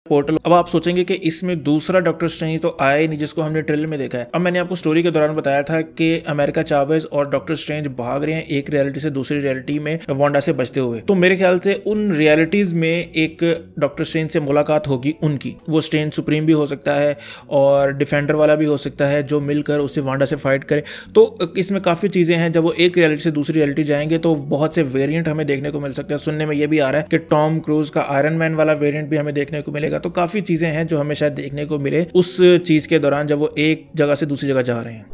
Portal. अब आप सोचेंगे कि इसमें दूसरा डॉक्टर स्ट्रेंज तो आया ही नहीं जिसको हमने ट्रेलर में देखा है। अब मैंने आपको स्टोरी के दौरान बताया था कि अमेरिका चावेज और डॉक्टर स्ट्रेंज भाग रहे हैं एक रियलिटी से दूसरी रियलिटी में वांडा से बचते हुए। तो मेरे ख्याल से उन रियलिटीज में एक डॉक्टर स्ट्रेंज से मुलाकात होगी उनकी। वो स्ट्रेंज सुप्रीम भी हो सकता है और डिफेंडर वाला भी हो सकता है जो मिलकर उससे वांडा से फाइट करे। तो इसमें काफ़ी चीज़ें हैं। जब वो एक रियलिटी से दूसरी रियलिटी जाएंगे तो बहुत से वेरिएंट हमें देखने को मिल सकते हैं। सुनने में ये भी आ रहा है कि टॉम क्रूज का आयरन मैन वाला वेरिएंट भी हमें देखने को मिलेगा। तो काफ़ी चीज़ें हैं जो हमें शायद देखने को मिले उस चीज़ के दौरान जब वो एक जगह से दूसरी जगह जा रहे हैं।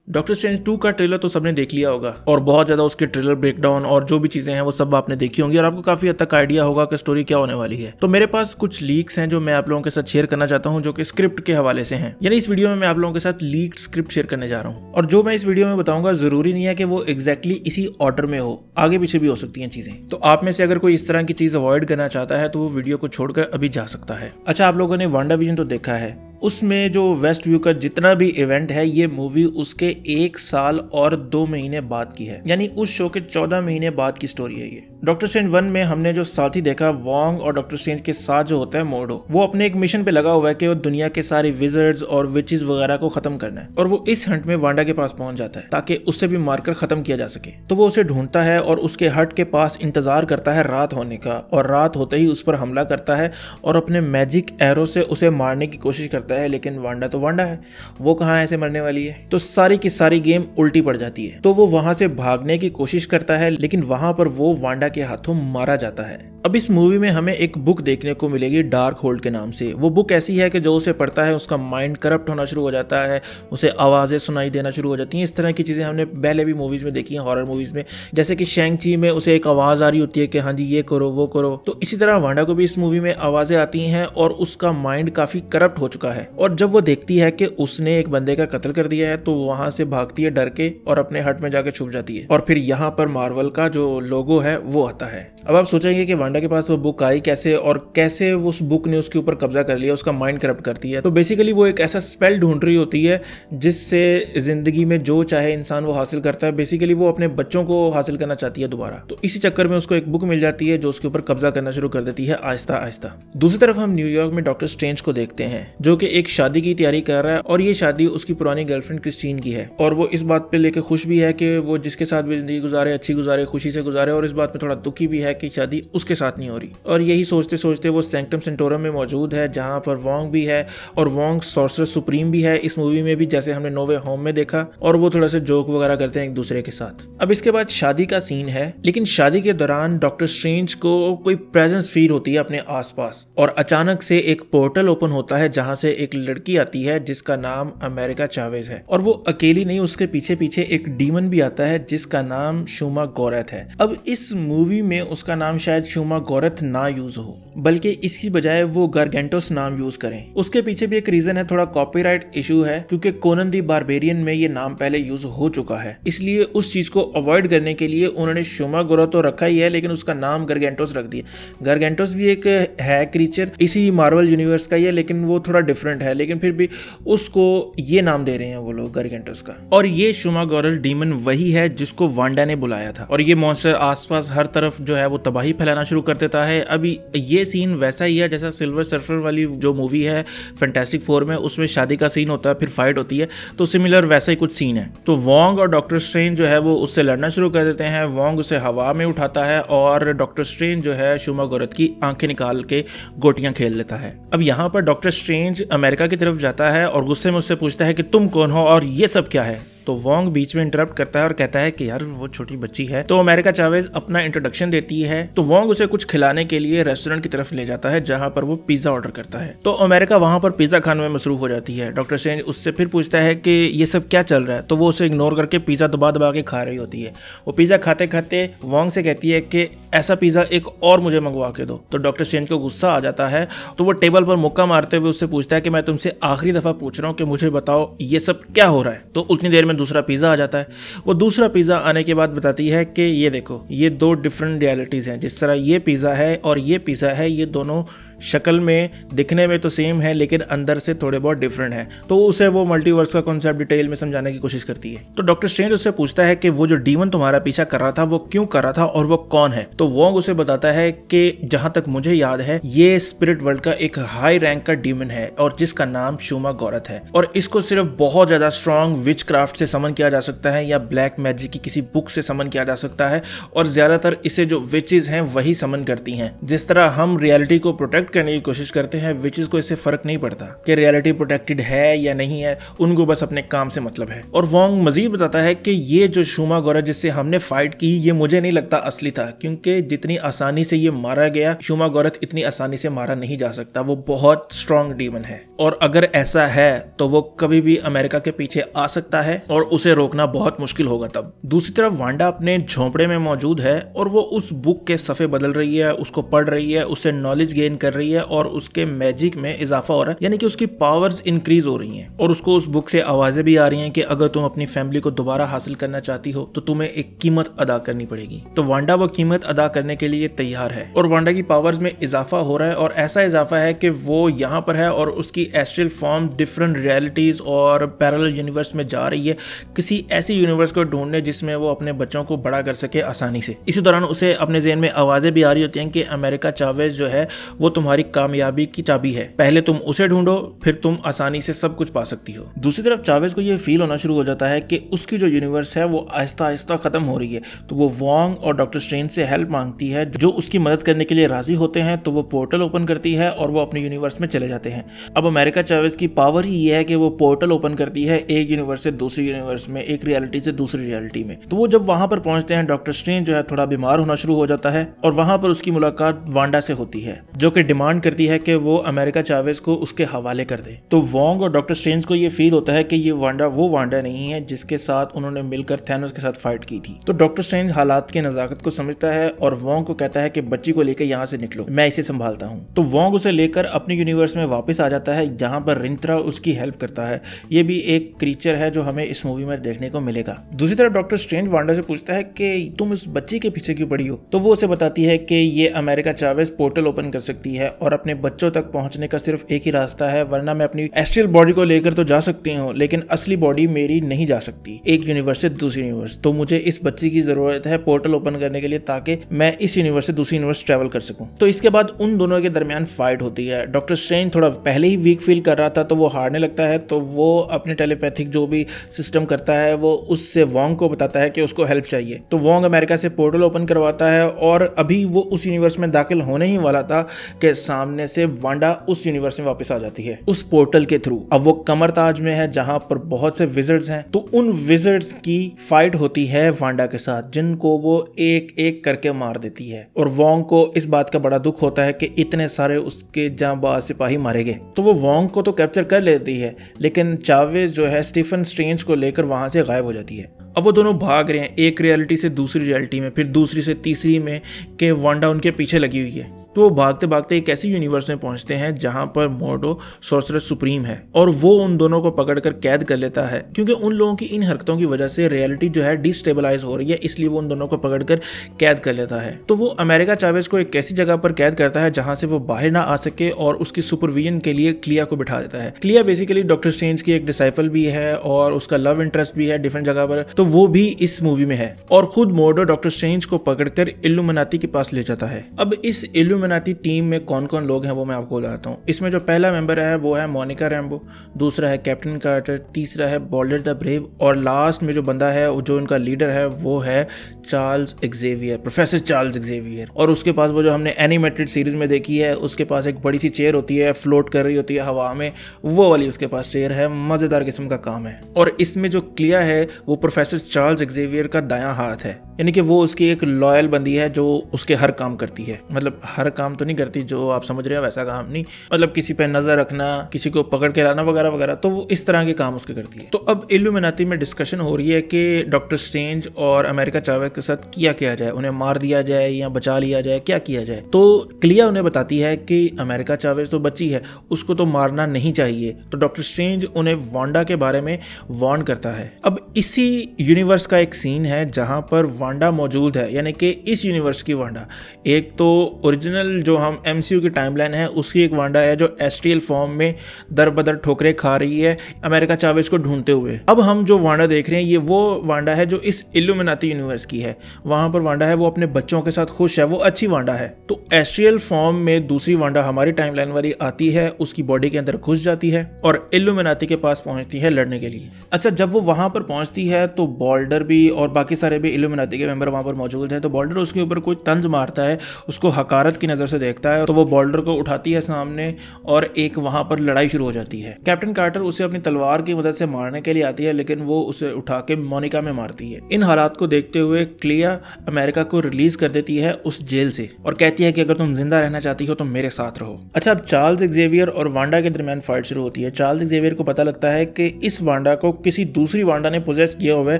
डॉक्टर स्ट्रेंज 2 का ट्रेलर तो सबने देख लिया होगा और बहुत ज़्यादा उसके ट्रेलर ब्रेकडाउन और जो भी चीज़ें हैं वो सब आपने देखी होंगी और आपको काफ़ी हद तक आइडिया होगा कि स्टोरी क्या होने वाली है। तो मेरे पास कुछ लीक्स हैं जो मैं आप लोगों के साथ शेयर करना चाहता हूं जो कि स्क्रिप्ट के हवाले से हैं। यानी इस वीडियो में मैं आप लोगों के साथ लीक्ड स्क्रिप्ट शेयर करने जा रहा हूँ और जो मैं इस वीडियो में बताऊंगा ज़रूरी नहीं है कि वो एग्जैक्टली इसी ऑर्डर में हो, आगे पीछे भी हो सकती हैं चीज़ें। तो आप में से अगर कोई इस तरह की चीज़ अवॉइड करना चाहता है तो वो वीडियो को छोड़कर अभी जा सकता है। अच्छा, आप लोगों ने वांडाविजन तो देखा है, उसमें जो वेस्ट व्यू का जितना भी इवेंट है ये मूवी उसके 1 साल और 2 महीने बाद की है। यानी उस शो के 14 महीने बाद की स्टोरी है ये। डॉक्टर स्ट्रेंज 1 में हमने जो साथी देखा वोंग और डॉक्टर स्ट्रेंज के साथ जो होता है मोर्डो, वो अपने एक मिशन पे लगा हुआ है कि वो दुनिया के सारे विजर्ड्स और विचेस वगैरह को खत्म करना है और वो इस हंट में वांडा के पास पहुंच जाता है ताकि उससे भी मारकर खत्म किया जा सके। तो वो उसे ढूंढता है और उसके हट के पास इंतजार करता है रात होने का और रात होते ही उस पर हमला करता है और अपने मैजिक एरो से उसे मारने की कोशिश करता है। लेकिन वांडा तो वांडा है, वो कहाँ ऐसे मरने वाली है। तो सारी की सारी गेम उल्टी पड़ जाती है। तो वो वहां से भागने की कोशिश करता है लेकिन वहां पर वो वांडा के हाथों मारा जाता है। अब इस मूवी में हमें एक बुक देखने को मिलेगी डार्क होल्ड के नाम से। वो बुक ऐसी है कि जो उसे पढ़ता है उसका माइंड करप्ट होना शुरू हो जाता है, उसे आवाज़ें सुनाई देना शुरू हो जाती हैं। इस तरह की चीज़ें हमने पहले भी मूवीज़ में देखी हैं, हॉरर मूवीज़ में, जैसे कि शैंग-ची में उसे एक आवाज़ आ रही होती है कि हाँ जी ये करो वो करो। तो इसी तरह वांडा को भी इस मूवी में आवाज़ें आती हैं और उसका माइंड काफ़ी करप्ट हो चुका है। और जब वो देखती है कि उसने एक बंदे का कत्ल कर दिया है तो वहाँ से भागती है डर के और अपने हट में जाकर छुप जाती है। और फिर यहाँ पर मार्वल का जो लोगो है वो आता है। अब आप सोचेंगे कि वांडा के पास वो बुक आई कैसे और कैसे उस बुक ने उसके ऊपर कब्जा कर लिया, उसका माइंड करप्ट करती है। तो बेसिकली वो एक ऐसा स्पेल ढूंढ रही होती है जिससे जिंदगी में जो चाहे इंसान वो हासिल करता है। बेसिकली वो अपने बच्चों को हासिल करना चाहती है दोबारा। तो इसी चक्कर में उसको एक बुक मिल जाती है जो उसके ऊपर कब्जा करना शुरू कर देती है आहिस्ता आहिस्ता। दूसरी तरफ हम न्यूयॉर्क में डॉक्टर स्ट्रेंज को देखते हैं जो कि एक शादी की तैयारी कर रहा है और ये शादी उसकी पुरानी गर्लफ्रेंड क्रिस्टीन की है। और वो इस बात पे लेके खुश भी है कि वो जिसके साथ भी जिंदगी गुजारे अच्छी गुजारे, खुशी से गुजारे, और इस बात में थोड़ा दुखी भी है कि शादी उसके साथ नहीं हो रही। और यही सोचते सोचते वो सैंक्टम सेंटोरम में मौजूद है जहां पर वोंग भी है और वोंग सॉर्सरर सुप्रीम भी है इस मूवी में भी, जैसे हमने नो वे होम में देखा। और वो थोड़ा सा जोक वगैरह करते हैं एक दूसरे के साथ। अब इसके बाद शादी का सीन है, लेकिन शादी के दौरान डॉक्टर स्ट्रेंज को कोई प्रेजेंस फील होती है अपने आसपास और अचानक से एक पोर्टल ओपन होता है जहां से एक लड़की आती है जिसका नाम अमेरिका चावेज है। और वो अकेली नहीं, उसके पीछे पीछे एक डीमन भी आता है जिसका नाम शूमा गोरेथ है। अब इस मूवी में उसका नाम शायद शूमा गोरेथ ना यूज हो बल्कि इसकी बजाय वो गारगेंटोस नाम यूज करें। उसके पीछे भी एक रीजन है, थोड़ा कॉपीराइट इशू है क्योंकि कोनन द बारबेरियन में ये नाम पहले यूज हो चुका है। इसलिए उस चीज को अवॉइड करने के लिए उन्होंने शूमा गोरेथ तो रखा ही है लेकिन उसका नाम गारगेंटोस रख दिया। गारगेंटोस भी एक है क्रीचर, इसी मार्वल यूनिवर्स का ही है लेकिन वो थोड़ा डिफरेंट है, लेकिन फिर भी उसको ये नाम दे रहे हैं वो लोग गारगेंटोस का। और ये शूमा गोरेथ डीमन वही है जिसको वांडा ने बुलाया था और ये मॉन्स्टर आसपास हर तरफ जो है वो तबाही फैलाना शुरू कर देता है। अभी ये सीन वैसा ही है जैसा सिल्वर सर्फर वाली जो मूवी है फैंटास्टिक फोर में, उसमें शादी का सीन होता है फिर फाइट होती है, तो सिमिलर वैसा ही कुछ सीन है। तो वोंग और डॉक्टर स्ट्रेंज जो है वो उससे लड़ना शुरू कर देते हैं। वोंग उसे हवा में उठाता है और डॉक्टर स्ट्रेंज जो है शूमा गोरेथ की आंखें निकाल के गोटियां खेल लेता है। अब यहाँ पर डॉक्टर स्ट्रेंज अमेरिका की तरफ जाता है और गुस्से में उससे पूछता है कि तुम कौन हो और ये सब क्या है। तो वोंग बीच में इंटरप्ट करता है और कहता है कि यार वो छोटी बच्ची है। तो अमेरिका चावेज अपना इंट्रोडक्शन देती है। तो वोंग उसे कुछ खिलाने के लिए रेस्टोरेंट की तरफ ले जाता है जहां पर वो पिज्जा ऑर्डर करता है। तो अमेरिका वहां पर पिज्जा खाने में मसरूफ हो जाती है। डॉक्टर स्ट्रेंज उससे फिर पूछता है कि ये सब क्या चल रहा है, तो वो उसे इग्नोर करके पिज्जा दबा दबा के खा रही होती है। वो पिज्जा खाते खाते वोंग से कहती है कि ऐसा पिज्जा एक और मुझे मंगवा के दो। तो डॉक्टर स्ट्रेंज को गुस्सा आ जाता है तो वो टेबल पर मुक्का मारते हुए उससे पूछता है कि मैं तुमसे आखिरी दफा पूछ रहा हूँ कि मुझे बताओ ये सब क्या हो रहा है। तो उतनी देर में दूसरा पिज्जा आ जाता है। वो दूसरा पिज्जा आने के बाद बताती है कि ये देखो ये 2 डिफरेंट रियलिटीज हैं। जिस तरह ये पिज्जा है और ये पिज्जा है, ये दोनों शक्ल में दिखने में तो सेम है लेकिन अंदर से थोड़े बहुत डिफरेंट है। तो उसे वो मल्टीवर्स का कॉन्सेप्ट डिटेल में समझाने की कोशिश करती है। तो डॉक्टर स्ट्रेंज उससे पूछता है कि वो जो डीमन तुम्हारा पीछा कर रहा था वो क्यों कर रहा था और वो कौन है। तो वोंग उसे बताता है कि जहां तक मुझे याद है ये स्पिरिट वर्ल्ड का एक हाई रैंक का डीमन है और जिसका नाम शूमा गौरत है, और इसको सिर्फ बहुत ज्यादा स्ट्रॉन्ग विच क्राफ्ट से समन किया जा सकता है या ब्लैक मैजिक की किसी बुक से समन किया जा सकता है, और ज्यादातर इसे जो विचेस हैं वही समन करती हैं। जिस तरह हम रियलिटी को प्रोटेक्ट करने की कोशिश करते हैं, विचेस को इससे फर्क नहीं पड़ता कि रियलिटी प्रोटेक्टेड है या नहीं है, उनको बस अपने काम से मतलब है। और वोंग मजीद बताता है कि ये जो शूमा गौरत जिससे हमने फाइट की ये मुझे नहीं लगता असली था, क्योंकि जितनी आसानी से ये मारा गया शूमा गौरत इतनी आसानी से मारा नहीं जा सकता, वो बहुत स्ट्रॉन्ग डीमन है और अगर ऐसा है तो वो कभी भी अमेरिका के पीछे आ सकता है और उसे रोकना बहुत मुश्किल होगा तब। दूसरी तरफ वांडा अपने झोंपड़े में मौजूद है और वो उस बुक के सफ़े बदल रही है, उसको पढ़ रही है, उससे नॉलेज गेन कर रही है और उसके मैजिक में इजाफा हो रहा है, यानी कि उसकी पावर्स इंक्रीज हो रही हैं। और उसको उस बुक से आवाजें भी आ रही हैं कि अगर तुम अपनी फैमिली को दोबारा हासिल करना चाहती हो तो तुम्हें एक कीमत अदा करनी पड़ेगी। तो वांडा वो कीमत अदा करने के लिए तैयार है और वांडा की पावर्स में इजाफा हो रहा है और ऐसा इजाफा है कि वो यहाँ पर है और उसकी एस्ट्रल फॉर्म डिफरेंट रियलिटीज और पैरेलल यूनिवर्स में जा रही है, किसी ऐसी यूनिवर्स को ढूंढने जिसमें वो अपने बच्चों को बड़ा कर सके आसानी से। इसी दौरान उसे अपने ज़हन में आवाज़ें भी आ रही होती हैं कि अमेरिका चावेज जो है वो तुम्हारी कामयाबी की चाबी है, पहले तुम उसे ढूंढो फिर तुम आसानी से सब कुछ पा सकती हो। दूसरी तरफ चावेज को ये फील होना शुरू हो जाता है कि उसकी जो यूनिवर्स है वो आहिस्ता आहिस्ता खत्म हो रही है, तो वो वोंग और डॉक्टर स्ट्रेंज से हेल्प मांगती है जो उसकी मदद करने के लिए राजी होते हैं। तो वो पोर्टल ओपन करती है और वो अपने यूनिवर्स में चले जाते हैं। अब अमेरिका चावेज की पावर ही ये है कि वो पोर्टल ओपन करती है एक यूनिवर्स से दूसरी यूनिवर्स में, एक रियलिटी से दूसरी रियलिटी में। तो वो जब वहां पर पहुंचते हैं डॉक्टर स्ट्रेंज जो है थोड़ा बीमार होना शुरू हो जाता है और वहां पर उसकी मुलाकात वांडा से होती है जो कि डिमांड करती है कि वो अमेरिका चावेज को उसके हवाले कर दे। तो वोंग और डॉक्टर स्ट्रेंज को ये फील होता है कि ये वांडा वो वांडा नहीं है जिसके साथ उन्होंने मिलकर थैनोस के साथ फाइट की थी। तो डॉक्टर स्ट्रेंज हालात की नजाकत को समझता है और वोंग को कहता है कि बच्ची को लेकर यहाँ से निकलो, मैं इसे संभालता हूँ। तो वोंग उसे लेकर अपनी यूनिवर्स में वापस आ जाता है जहाँ पर रिंत्रा उसकी हेल्प करता है। ये भी एक क्रीचर है जो हमें इस मूवी में देखने को मिलेगा। दूसरी तरफ डॉक्टर स्ट्रेंज वांडा से पूछता है कि तुम इस बच्ची के पीछे क्यों पड़ी हो। तो वो उसे बताती है कि ये अमेरिका चावेज पोर्टल ओपन कर सकती है और अपने बच्चों तक पहुंचने का सिर्फ एक ही रास्ता है, वरना मैं अपनी एस्ट्रल बॉडी को लेकर तो जा सकती हूँ लेकिन असली बॉडी मेरी नहीं जा सकती एक यूनिवर्स से दूसरी यूनिवर्स। तो मुझे इस बच्ची की जरूरत है पोर्टल ओपन करने के लिए ताकि मैं इस यूनिवर्स से दूसरी यूनिवर्स ट्रेवल कर सकूं। तो इसके बाद उन दोनों के दरमियान फाइट होती है। डॉक्टर स्ट्रेंज थोड़ा पहले ही वीक फील कर रहा था तो वो हारने लगता है, तो वो अपने टेलीपैथिक जो भी सिस्टम करता है वो उससे वोंग को बताता है कि उसको हेल्प चाहिए। तो वोंग अमेरिका से पोर्टल ओपन करवाता है और अभी वो उस यूनिवर्स में दाखिल होने ही वाला था कि सामने से वांडा उस यूनिवर्स में वापस आ जाती है उस पोर्टल के थ्रू। अब वो कमरताज में है जहां पर बहुत से विजर्ड्स हैं, तो उन विजर्ड्स की फाइट होती है वांडा के साथ जिनको वो एक एक करके मार देती है और वोंग को इस बात का बड़ा दुख होता है कि इतने सारे उसके जांबाज सिपाही मारे गए। तो वो वोंग को तो कैप्चर कर लेती है लेकिन चावेज जो है स्टीफन स्ट्रेंज को लेकर वहां से गायब हो जाती है। अब वो दोनों भाग रहे हैं एक रियलिटी से दूसरी रियलिटी में, फिर दूसरी से तीसरी में कि वांडा उनके पीछे लगी हुई है। तो वो भागते भागते एक ऐसी यूनिवर्स में पहुंचते हैं जहां पर मोर्डो सोर्सरर सुप्रीम है और वो उन दोनों को पकड़कर कैद कर लेता है क्योंकि उन लोगों की इन हरकतों की वजह से रियलिटी जो है डिस्टेबलाइज हो रही है, इसलिए वो उन दोनों को पकड़कर कैद कर लेता है। तो वो अमेरिका चावेज को एक ऐसी जगह पर कैद करता है जहां से वो बाहर ना आ सके और उसकी सुपरविजन के लिए क्लिया को बिठा देता है। क्लिया बेसिकली डॉक्टर स्ट्रेंज की एक डिसाइपल भी है और उसका लव इंटरेस्ट भी है डिफरेंट जगह पर, तो वो भी इस मूवी में है और खुद मोर्डो डॉक्टर स्ट्रेंज को पकड़कर इल्यूमिनाटी के पास ले जाता है। अब इस इल्यूमिनाटी टीम में कौन कौन लोग हैं वो मैं आपको बताता हूँ। इसमें जो पहला मेंबर है वो है मोनिका रैम्बो, दूसरा है कैप्टन कार्टर, तीसरा है बॉल्डर द ब्रेव और लास्ट में जो बंदा है जो इनका लीडर है वो है Charles Xavier, professor Charles Xavier. और उसके पास वो जो हमने एनिमेटेड सीरीज में देखी है उसके पास एक बड़ी सी चेयर होती है, फ्लोट कर रही होती है हवा में, वो वाली उसके पास चेयर है, मजेदार किस्म का काम है। और इसमें जो क्लिया है वो प्रोफेसर चार्ल्स एक्जेवियर का दायां हाथ है, यानी कि वो उसकी एक लॉयल बंदी है जो उसके हर काम करती है। मतलब हर काम तो नहीं करती जो आप समझ रहे हैं वैसा काम नहीं, मतलब किसी पे नजर रखना, किसी को पकड़ के लाना वगैरह वगैरह, तो वो इस तरह के काम उसके करती है। तो अब इल्यूमिनाटी में डिस्कशन हो रही है कि डॉक्टर स्ट्रेंज और अमेरिका चावेज के साथ क्या किया जाए, उन्हें मार दिया जाए या बचा लिया जाए, क्या किया जाए। तो क्लिया उन्हें बताती है कि अमेरिका चावेज तो बची है, उसको तो मारना नहीं चाहिए। तो डॉक्टर स्ट्रेंज उन्हें वांडा के बारे में वार्न करता है। अब इसी यूनिवर्स का एक सीन है जहां पर वांडा मौजूद है, यानी कि इस यूनिवर्स की वांडा। एक तो ओरिजिनल ओरिजिनल जो हम MCU की टाइमलाइन है उसकी एक वांडा है जो एस्ट्रियल फॉर्म में दर बदर ठोकरें खा रही है अमेरिका चावेज को ढूंढते हुए। अब हम जो वांडा देख रहे हैं ये वो वांडा है जो इस इल्यूमिनाती यूनिवर्स की है। वहां पर वांडा है वो अपने बच्चों के साथ खुश है, वो अच्छी वांडा है। तो एस्ट्रियल फॉर्म में दूसरी वांडा हमारी टाइमलाइन वाली आती है, उसकी बॉडी के अंदर घुस जाती है और इल्यूमिनाती के पास पहुंचती है लड़ने के लिए। अच्छा, जब वो वहां पर पहुंचती है तो बॉल्डर भी और बाकी सारे भी इल्यूमिनाती के मेंबर वहां पर मौजूद हैं। तो बॉल्डर उसके ऊपर कोई तंज मारता है, उसको हकारत की नजर से देखता है, तो वो बॉल्डर को उठाती है सामने और एक वहां पर लड़ाई शुरू हो जाती है। कैप्टन कार्टर उसे अपनी तलवार की मदद से मारने के लिए आती है, लेकिन वो उसे उठा के मोनिका में मारती है। इन हालात को देखते हुए क्लिया अमेरिका को रिलीज कर देती है उस जेल से और कहती है कि अगर तुम जिंदा रहना चाहती हो तो मेरे साथ रहो। अच्छा, अब चार्ल्स एक्जेवियर और वांडा के दरमियान फाइट शुरू होती है। चार्ल्स एक्जेवियर को पता लगता है कि इस वांडा को किसी दूसरी वांडा ने पोजेस किया हुआ है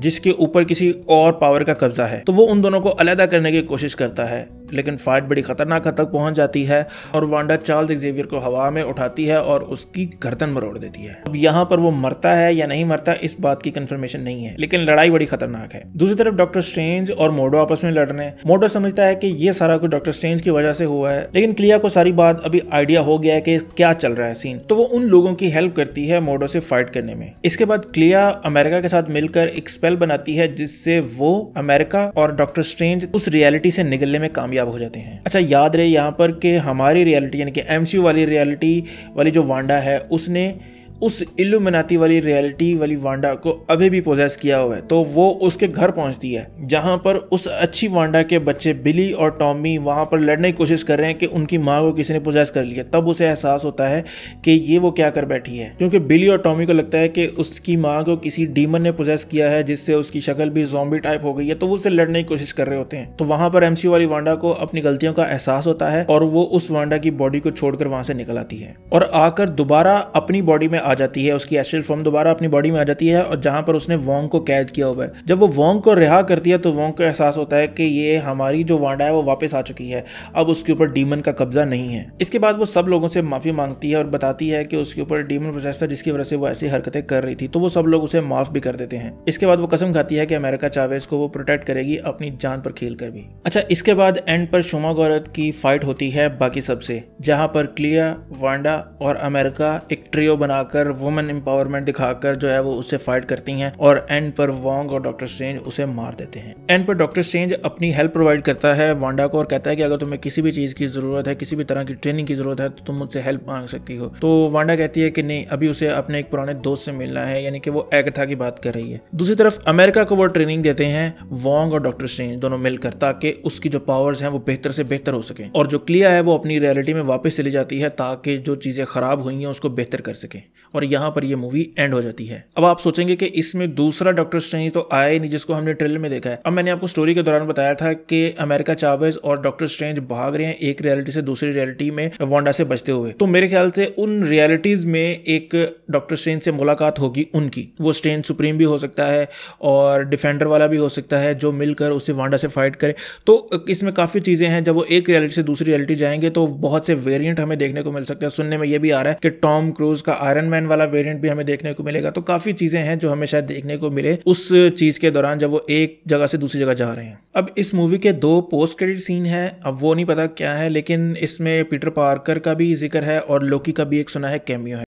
जिसके ऊपर किसी और पावर का कब्जा है। तो वो उन दोनों को अलग करने की कोशिश करता है, लेकिन फाइट बड़ी खतरनाक हद तक पहुंच जाती है और वांडा चार्ल्स एक्जेवियर को हवा में उठाती है और उसकी गर्दन मरोड़ देती है। अब यहाँ पर वो मरता है या नहीं मरता इस बात की कंफर्मेशन नहीं है, लेकिन लड़ाई बड़ी खतरनाक है। दूसरी तरफ डॉक्टर स्ट्रेंज और मोडो आपस में लड़ रहे हैं। मोडो समझता है कि ये सारा कुछ डॉक्टर स्ट्रेंज की वजह से हुआ है, लेकिन क्लिया को सारी बात अभी आइडिया हो गया है कि क्या चल रहा है सीन। तो वो उन लोगों की हेल्प करती है मोडो से फाइट करने में। इसके बाद क्लिया अमेरिका के साथ मिलकर एक स्पेल बनाती है जिससे वो अमेरिका और डॉक्टर स्ट्रेंज उस रियलिटी से निकलने में कामयाब हो जाते हैं। अच्छा, याद रहे यहाँ पर कि हमारी रियलिटी यानी कि MCU वाली रियलिटी वाली जो वांडा है उसने उस इल्यूमिनाती वाली रियलिटी वाली वांडा को अभी भी पोजेस किया हुआ है। तो वो उसके घर पहुंचती है जहां पर उस अच्छी वांडा के बच्चे बिली और टॉमी वहां पर लड़ने की कोशिश कर रहे हैं कि उनकी माँ को किसी ने पोजेस कर लिया। तब उसे एहसास होता है कि ये वो क्या कर बैठी है, क्योंकि बिली और टॉमी को लगता है कि उसकी माँ को किसी डीमन ने पोजेस किया है जिससे उसकी शक्ल भी ज़ॉम्बी टाइप हो गई है। तो वो उससे लड़ने की कोशिश कर रहे होते हैं। तो वहां पर MCU वाली वांडा को अपनी गलतियों का एहसास होता है और वो उस वांडा की बॉडी को छोड़कर वहां से निकल आती है और आकर दोबारा अपनी बॉडी में आ जाती है। उसकी एस्ट्रल फॉर्म दोबारा अपनी बॉडी में आ जाती है और जहां पर उसने वोंग को कैद किया हुआ है। जब वो वोंग को रिहा करती है तो वोंग को एहसास होता है कि ये हमारी जो वांडा है वो वापस आ चुकी है, अब उसके ऊपर डीमन का कब्जा नहीं है। इसके बाद वो सब लोगों से माफी मांगती है और बताती है कि उसके ऊपर डीमन पोजेस था जिसकी वजह से वो ऐसी हरकतें कर रही थी। तो वो सब लोग उसे माफ भी कर देते हैं। इसके बाद वो कसम खाती है कि अमेरिका चावेज को वो प्रोटेक्ट करेगी अपनी जान पर खेल कर भी। अच्छा, इसके बाद एंड पर शुमा गौरत की फाइट होती है बाकी सबसे, जहां पर क्लिया, वांडा और अमेरिका एक ट्रियो बनाकर वुमेन एम्पावरमेंट दिखाकर जो है वो उससे फाइट करती हैं और एंड पर वोंग और डॉक्टर स्ट्रेंज उसे मार देते हैं। एंड पर डॉक्टर स्ट्रेंज अपनी हेल्प प्रोवाइड करता है वांडा को और कहता है कि अगर तुम्हें किसी भी चीज की जरूरत है, किसी भी तरह की ट्रेनिंग की जरूरत है तो तुम मुझसे हेल्प मांग सकती हो। तो वांडा कहती है कि नहीं, अभी उसे अपने एक पुराने दोस्त से मिलना है, यानी कि वो एगथा की बात कर रही है। दूसरी तरफ अमेरिका को वो ट्रेनिंग देते हैं वोंग और डॉक्टर स्ट्रेंज दोनों मिलकर, ताकि उसकी जो पावर्स हैं वो बेहतर से बेहतर हो सके और जो क्लिया है वो अपनी रियलिटी में वापस चली जाती है ताकि जो चीजें खराब हुई हैं उसको बेहतर कर सके। और यहाँ पर ये मूवी एंड हो जाती है। अब आप सोचेंगे कि इसमें दूसरा डॉक्टर स्ट्रेंज तो आया ही नहीं जिसको हमने ट्रेलर में देखा है। अब मैंने आपको स्टोरी के दौरान बताया था कि अमेरिका चावेज और डॉक्टर स्ट्रेंज भाग रहे हैं एक रियलिटी से दूसरी रियलिटी में वांडा से बचते हुए। तो मेरे ख्याल से उन रियलिटीज में एक डॉक्टर स्ट्रेंज से मुलाकात होगी उनकी। वो स्ट्रेंज सुप्रीम भी हो सकता है और डिफेंडर वाला भी हो सकता है जो मिलकर उससे वांडा से फाइट करे। तो इसमें काफी चीजें हैं। जब वो एक रियलिटी से दूसरी रियलिटी जाएंगे तो बहुत से वेरिएंट हमें देखने को मिल सकते हैं। सुनने में ये भी आ रहा है कि टॉम क्रूज का आयरन मैन वाला वेरिएंट भी हमें देखने को मिलेगा। तो काफी चीजें हैं जो हमें शायद देखने को मिले उस चीज के दौरान जब वो एक जगह से दूसरी जगह जा रहे हैं। अब इस मूवी के 2 पोस्ट क्रेडिट सीन है, अब वो नहीं पता क्या है, लेकिन इसमें पीटर पार्कर का भी जिक्र है और लोकी का भी एक सुना है कैमियो है।